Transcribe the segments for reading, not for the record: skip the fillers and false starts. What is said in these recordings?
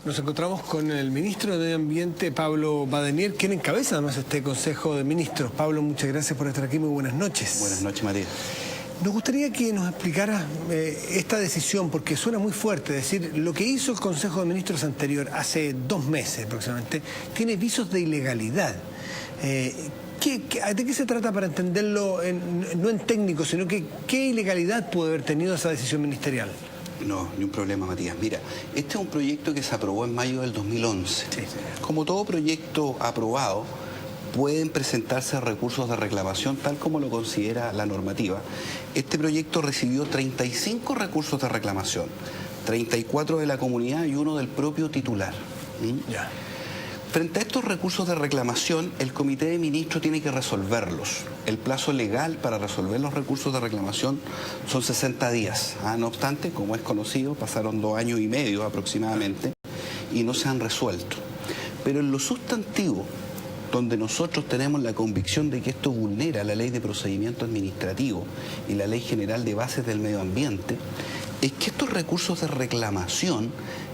Nos encontramos con el ministro de Medio Ambiente, Pablo Badenier, quien encabeza además este Consejo de Ministros. Pablo, muchas gracias por estar aquí, muy buenas noches. Buenas noches, Matías. Nos gustaría que nos explicara esta decisión, porque suena muy fuerte decir, lo que hizo el Consejo de Ministros anterior, hace 2 meses aproximadamente, tiene visos de ilegalidad. ¿De qué se trata para entenderlo, no en técnico, sino que qué ilegalidad pudo haber tenido esa decisión ministerial? No, ni un problema, Matías. Mira, este es un proyecto que se aprobó en mayo del 2011. Sí. Como todo proyecto aprobado, pueden presentarse recursos de reclamación tal como lo considera la normativa. Este proyecto recibió 35 recursos de reclamación, 34 de la comunidad y 1 del propio titular. Ya. Frente a estos recursos de reclamación, el Comité de Ministros tiene que resolverlos. El plazo legal para resolver los recursos de reclamación son 60 días. No obstante, como es conocido, pasaron 2 años y medio aproximadamente y no se han resuelto. Pero en lo sustantivo, donde nosotros tenemos la convicción de que esto vulnera la Ley de Procedimiento Administrativo y la Ley General de Bases del Medio Ambiente, es que estos recursos de reclamación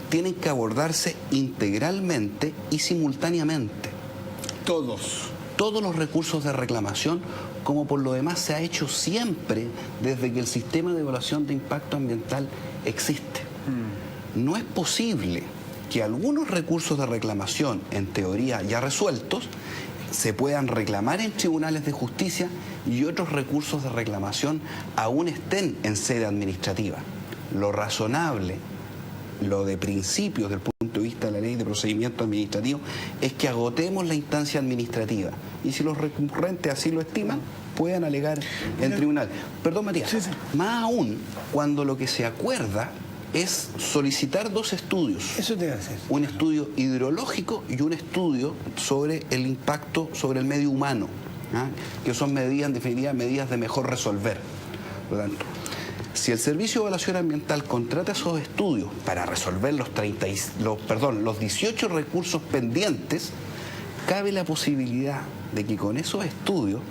tienen que abordarse integralmente y simultáneamente. Todos los recursos de reclamación, como por lo demás se ha hecho siempre desde que el sistema de evaluación de impacto ambiental existe. No es posible que algunos recursos de reclamación, en teoría ya resueltos, se puedan reclamar en tribunales de justicia y otros recursos de reclamación aún estén en sede administrativa. Lo razonable, lo de principio desde el punto de vista de la Ley de Procedimiento Administrativo, es que agotemos la instancia administrativa. Y si los recurrentes así lo estiman, puedan alegar en tribunal. Perdón, Matías. Sí. Más aún cuando lo que se acuerda es solicitar 2 estudios. Eso te iba a decir. Un estudio hidrológico y un estudio sobre el impacto sobre el medio humano, que son medidas, en definitiva, medidas de mejor resolver. Por lo tanto, si el Servicio de Evaluación Ambiental contrata esos estudios para resolver los 18 recursos pendientes, cabe la posibilidad de que con esos estudios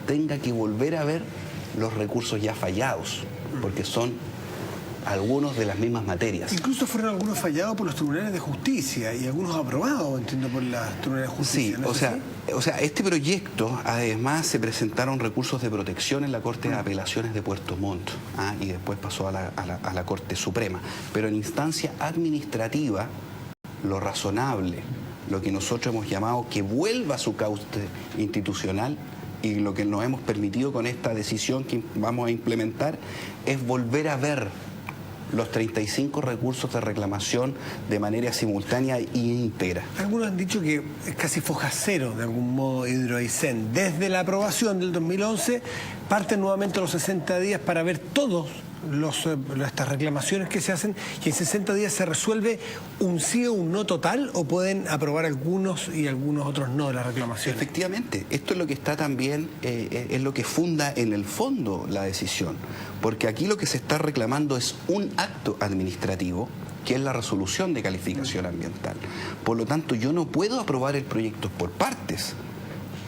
tenga que volver a ver los recursos ya fallados, porque son algunos de las mismas materias. Incluso fueron algunos fallados por los tribunales de justicia y algunos aprobados, entiendo, por los tribunales de justicia. Sí, ¿no o sea, este proyecto, además, se presentaron recursos de protección en la Corte de Apelaciones de Puerto Montt, y después pasó a la Corte Suprema. Pero en instancia administrativa, lo razonable, lo que nosotros hemos llamado que vuelva a su cauce institucional, y lo que nos hemos permitido con esta decisión que vamos a implementar, es volver a ver los 35 recursos de reclamación de manera simultánea e íntegra. Algunos han dicho que es casi foja cero, de algún modo, Hidroaicén. Desde la aprobación del 2011, parten nuevamente los 60 días para ver todos estas reclamaciones que se hacen, y en 60 días se resuelve un sí o un no total, o pueden aprobar algunos y algunos otros no de las reclamaciones. Efectivamente, esto es lo que está también, es lo que funda en el fondo la decisión, porque aquí lo que se está reclamando es un acto administrativo, que es la resolución de calificación ambiental. Por lo tanto, yo no puedo aprobar el proyecto por partes.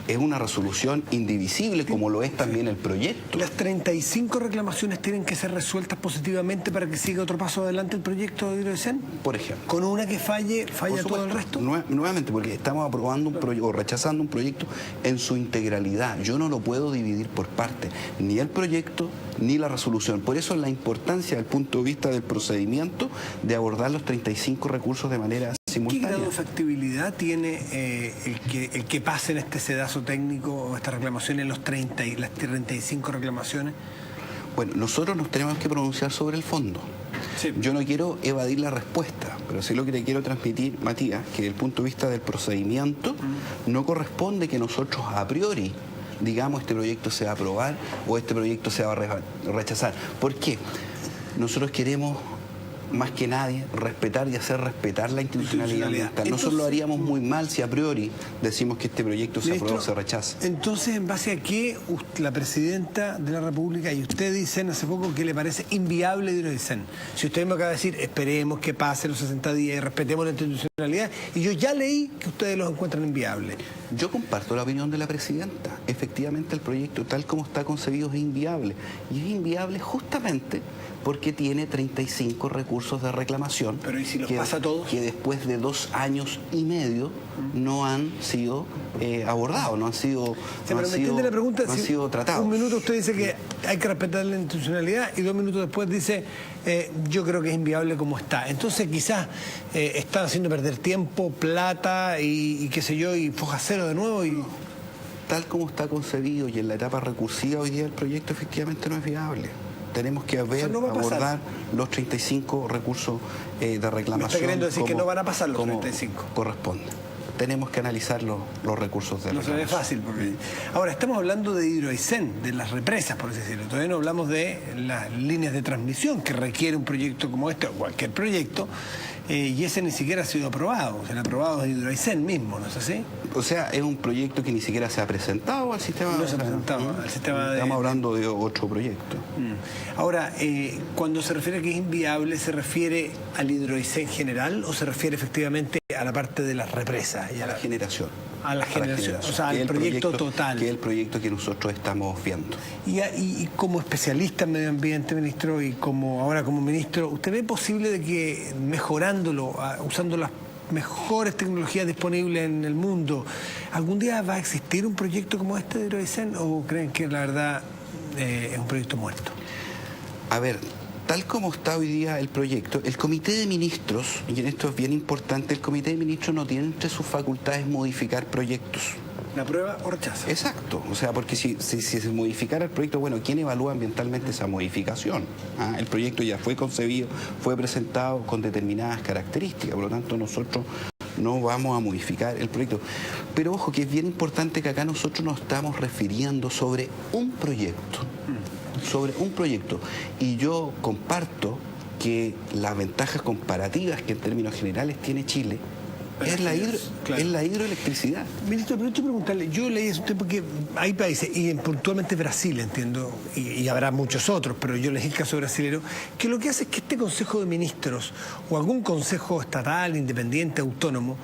Es una resolución indivisible, como lo es también el proyecto. ¿Las 35 reclamaciones tienen que ser resueltas positivamente para que siga otro paso adelante el proyecto de Hidroaicén? Por ejemplo. ¿Con una que falla todo el resto? Nuevamente, porque estamos aprobando o rechazando un proyecto en su integralidad. Yo no lo puedo dividir por partes, ni el proyecto ni la resolución. Por eso la importancia, desde el punto de vista del procedimiento, de abordar los 35 recursos de manera simultánea. ¿Qué grado de factibilidad tiene el que pasen este sedazo técnico o esta reclamación en las 35 reclamaciones? Bueno, nosotros nos tenemos que pronunciar sobre el fondo. Sí. Yo no quiero evadir la respuesta, pero sí lo que te quiero transmitir, Matías, que desde el punto de vista del procedimiento no corresponde que nosotros a priori digamos este proyecto se va a aprobar o este proyecto se va a rechazar. ¿Por qué? Nosotros queremos, más que nadie, respetar y hacer respetar la institucionalidad ambiental. Nosotros lo haríamos muy mal si a priori decimos que este proyecto se aprueba o se rechaza. Entonces, ¿en base a qué la Presidenta de la República y usted dicen hace poco que le parece inviable Hidroaicén? Si usted me acaba de decir, esperemos que pasen los 60 días y respetemos la institucionalidad, y yo ya leí que ustedes los encuentran inviables. Yo comparto la opinión de la presidenta. Efectivamente, el proyecto tal como está concebido es inviable. Y es inviable justamente porque tiene 35 recursos de reclamación. Pero ¿y si los pasa todos? Que después de 2 años y medio no han sido abordados, no han sido, la pregunta, no han sido tratados. Un minuto usted dice que hay que respetar la institucionalidad y 2 minutos después dice yo creo que es inviable como está. Entonces quizás están haciendo perder tiempo, plata y qué sé yo, y foja cero de nuevo. Y tal como está concebido y en la etapa recursiva hoy día el proyecto efectivamente no es viable. Tenemos que abordar los 35 recursos de reclamación. ¿Me está queriendo decir que no van a pasar los 35? Corresponde. Tenemos que analizar los recursos de reclamación. No se ve fácil. Porque... Ahora, estamos hablando de Hidroaicén, de las represas, por así decirlo. Todavía no hablamos de las líneas de transmisión que requiere un proyecto como este, o cualquier proyecto, y ese ni siquiera ha sido aprobado. Se lo ha aprobado de Hidroaicén mismo, ¿no es así? O sea, es un proyecto que ni siquiera se ha presentado al sistema. No se ha presentado al sistema de... Estamos hablando de otro proyecto. Ahora, cuando se refiere a que es inviable, ¿se refiere al Hidroaicén general o se refiere efectivamente a la parte de las represas? Y a la generación. A la generación, o sea, al proyecto total. Que es el proyecto que nosotros estamos viendo. Y como especialista en medio ambiente, ministro, y ahora como ministro, ¿usted ve posible de que mejorándolo, usando las mejores tecnologías disponibles en el mundo, algún día va a existir un proyecto como este de Hidroaicén o creen que la verdad es un proyecto muerto? A ver, tal como está hoy día el proyecto, el Comité de Ministros, y en esto es bien importante, el Comité de Ministros no tiene entre sus facultades modificar proyectos. ¿La prueba o rechaza? Exacto, o sea, porque si se modificara el proyecto, bueno, ¿quién evalúa ambientalmente esa modificación? El proyecto ya fue concebido, fue presentado con determinadas características, por lo tanto nosotros no vamos a modificar el proyecto. Pero ojo, que es bien importante que acá nosotros nos estamos refiriendo sobre un proyecto. Sobre un proyecto. Y yo comparto que las ventajas comparativas que en términos generales tiene Chile es la hidroelectricidad. Ministro, pero yo preguntarle, yo leí hace un tiempo que hay países, y puntualmente Brasil, entiendo, y habrá muchos otros, pero yo leí el caso brasilero, que lo que hace es que este Consejo de Ministros o algún consejo estatal, independiente, autónomo,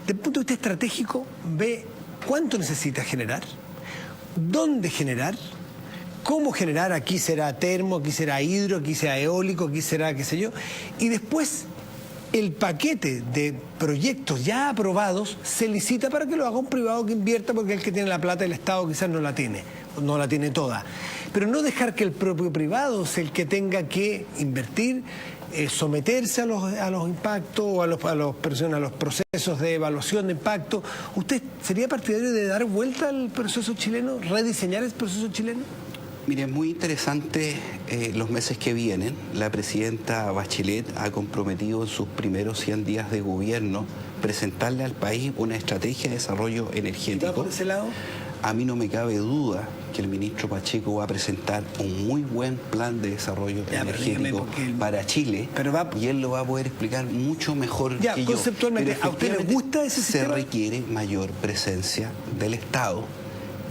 desde el punto de vista estratégico, ve cuánto necesita generar, dónde generar, cómo generar, aquí será termo, aquí será hidro, aquí será eólico, aquí será qué sé yo, y después el paquete de proyectos ya aprobados se licita para que lo haga un privado que invierta, porque el que tiene la plata, el Estado quizás no la tiene toda. Pero no dejar que el propio privado sea el que tenga que invertir, someterse a los impactos o a los procesos de evaluación de impacto. ¿Usted sería partidario de dar vuelta al proceso chileno, rediseñar el proceso chileno? Mire, es muy interesante los meses que vienen. La presidenta Bachelet ha comprometido en sus primeros 100 días de gobierno presentarle al país una estrategia de desarrollo energético. ¿Está por ese lado? A mí no me cabe duda que el ministro Pacheco va a presentar un muy buen plan de desarrollo energético para Chile, y él lo va a poder explicar mucho mejor que yo. Conceptualmente, ¿a usted le gusta ese sistema? Se requiere mayor presencia del Estado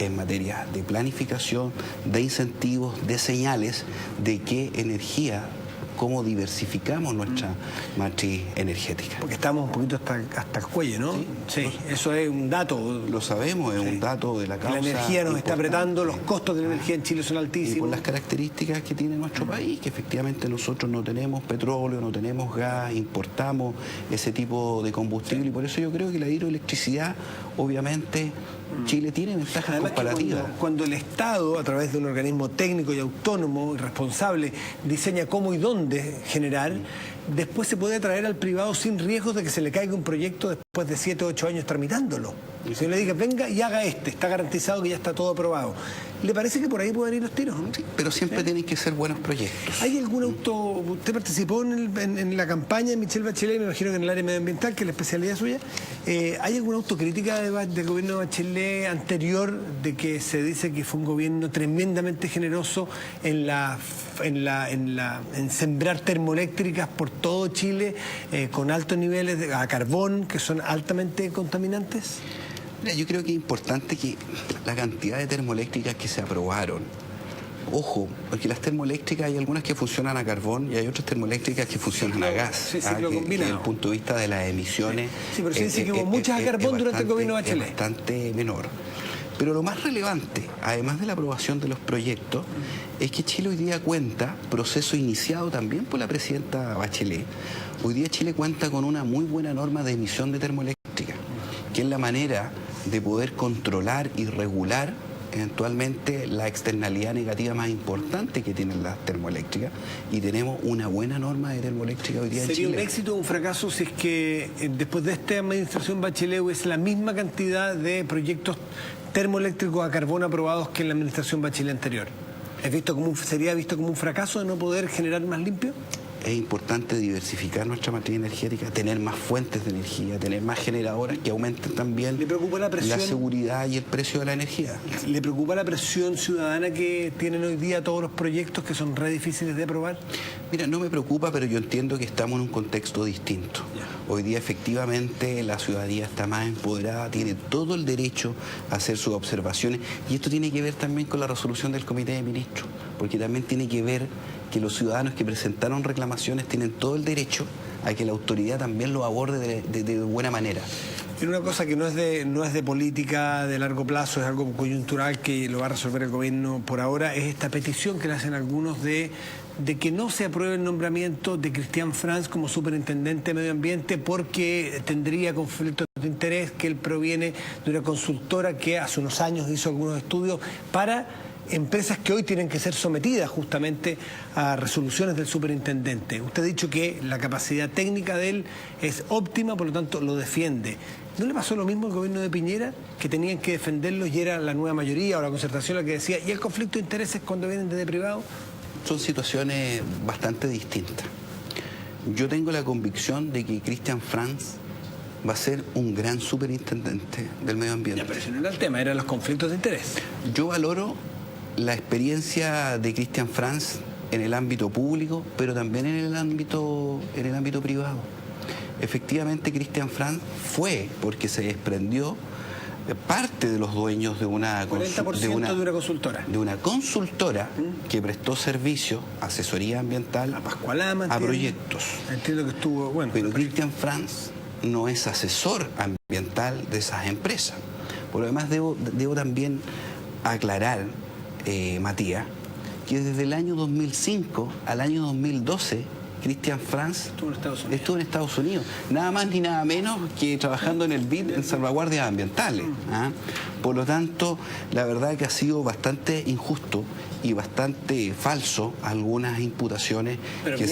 en materia de planificación, de incentivos, de señales de qué energía, cómo diversificamos nuestra matriz energética. Porque estamos un poquito hasta el cuello, ¿no? Sí, eso es un dato. Lo sabemos, es un dato de la causa. La energía nos está apretando, los costos de la energía en Chile son altísimos. Y por las características que tiene nuestro país, que efectivamente nosotros no tenemos petróleo, no tenemos gas, importamos ese tipo de combustible, y por eso yo creo que la hidroelectricidad, obviamente, Chile tiene ventajas comparativas. Cuando el Estado, a través de un organismo técnico y autónomo y responsable, diseña cómo y dónde generar, después se puede atraer al privado sin riesgos de que se le caiga un proyecto después de 7 o 8 años tramitándolo. Si le diga, venga y haga está garantizado que ya está todo aprobado. ¿Le parece que por ahí pueden ir los tiros? ¿No? Sí, pero siempre tienen que ser buenos proyectos. ¿Hay algún usted participó en la campaña de Michelle Bachelet, me imagino que en el área medioambiental, que es la especialidad suya? ¿Hay alguna autocrítica del gobierno de Bachelet anterior, de que se dice que fue un gobierno tremendamente generoso en sembrar termoeléctricas por todo Chile con altos niveles a carbón, que son altamente contaminantes? Mira, yo creo que es importante que la cantidad de termoeléctricas que se aprobaron Ojo, porque las termoeléctricas hay algunas que funcionan a carbón y hay otras termoeléctricas que funcionan a gas. Sí, ciclo combinado. Que desde el punto de vista de las emisiones... Sí, pero se dice que hubo muchas a carbón durante el gobierno de Bachelet. Es bastante menor. Pero lo más relevante, además de la aprobación de los proyectos, es que Chile hoy día cuenta, proceso iniciado también por la presidenta Bachelet, hoy día Chile cuenta con una muy buena norma de emisión de termoeléctrica, que es la manera de poder controlar y regular eventualmente la externalidad negativa más importante que tienen las termoeléctricas, y tenemos una buena norma de termoeléctrica hoy día en Chile. ¿Sería un éxito o un fracaso si es que después de esta administración Bachelet hubiese la misma cantidad de proyectos termoeléctricos a carbón aprobados que en la administración Bachelet anterior? ¿Sería visto como un fracaso de no poder generar más limpio? Es importante diversificar nuestra matriz energética, tener más fuentes de energía, tener más generadoras que aumenten también ¿Le preocupa la presión? La seguridad y el precio de la energía. ¿Le preocupa la presión ciudadana que tienen hoy día todos los proyectos que son re difíciles de aprobar? Mira, no me preocupa, pero yo entiendo que estamos en un contexto distinto. Hoy día efectivamente la ciudadanía está más empoderada, tiene todo el derecho a hacer sus observaciones, y esto tiene que ver también con la resolución del Comité de Ministros, porque también tiene que ver que los ciudadanos que presentaron reclamaciones tienen todo el derecho a que la autoridad también lo aborde de buena manera. Pero una cosa que no es de política de largo plazo, es algo coyuntural que lo va a resolver el gobierno por ahora, es esta petición que le hacen algunos de que no se apruebe el nombramiento de Cristian Franz como superintendente de medio ambiente porque tendría conflictos de interés, que él proviene de una consultora que hace unos años hizo algunos estudios para empresas que hoy tienen que ser sometidas justamente a resoluciones del superintendente. Usted ha dicho que la capacidad técnica de él es óptima, por lo tanto lo defiende. ¿No le pasó lo mismo al gobierno de Piñera, que tenían que defenderlo y era la nueva mayoría o la concertación la que decía, ¿y el conflicto de intereses cuando vienen desde privado? Son situaciones bastante distintas. Yo tengo la convicción de que Cristian Franz va a ser un gran superintendente del medio ambiente. Ya, pero ese no era el tema, eran los conflictos de interés. Yo valoro la experiencia de Cristian Franz en el ámbito público, pero también en el ámbito privado. Efectivamente, Cristian Franz fue, porque se desprendió, parte de los dueños de una 40% de una consultora. De una consultora que prestó servicio, asesoría ambiental, a Pascualama, a proyectos. Entiendo que estuvo, bueno. Pero Cristian Franz no es asesor ambiental de esas empresas. Por lo demás, debo también aclarar, Matías, que desde el año 2005 al año 2012 Cristian Franz estuvo en Estados Unidos, nada más ni nada menos que trabajando en el BID en salvaguardias ambientales. Por lo tanto, la verdad que ha sido bastante injusto y bastante falso algunas imputaciones que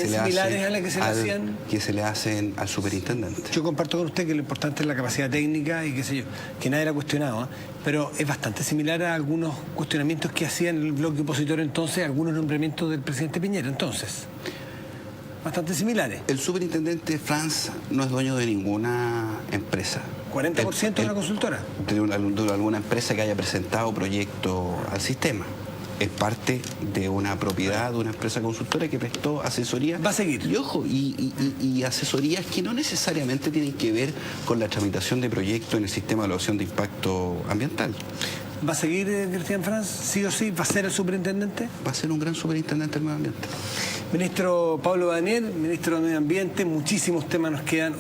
se le hacen al superintendente. Yo comparto con usted que lo importante es la capacidad técnica y qué sé yo, que nadie la ha cuestionado, pero es bastante similar a algunos cuestionamientos que hacían el bloque opositor entonces, algunos nombramientos del presidente Piñera entonces. Bastante similares. El superintendente Franz no es dueño de ninguna empresa. ¿40% de una consultora? De alguna empresa que haya presentado proyecto al sistema. Es parte de una propiedad de una empresa consultora que prestó asesoría. Va a seguir. Y ojo, y asesorías que no necesariamente tienen que ver con la tramitación de proyectos en el sistema de evaluación de impacto ambiental. ¿Va a seguir Cristian Franz? ¿Sí o sí? ¿Va a ser el superintendente? Va a ser un gran superintendente del medio ambiente. Ministro Pablo Badnier, ministro de Medio Ambiente, muchísimos temas nos quedan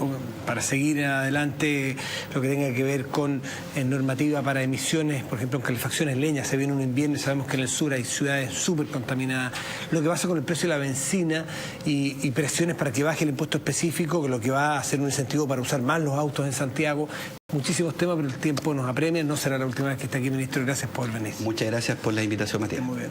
para seguir adelante, lo que tenga que ver con normativa para emisiones, por ejemplo en calefacciones, leña, se viene un invierno y sabemos que en el sur hay ciudades súper contaminadas, lo que pasa con el precio de la benzina y presiones para que baje el impuesto específico, lo que va a ser un incentivo para usar más los autos en Santiago. Muchísimos temas, pero el tiempo nos apremia, no será la última vez que esté aquí, ministro. Gracias por venir. Muchas gracias por la invitación, Matías. Muy bien.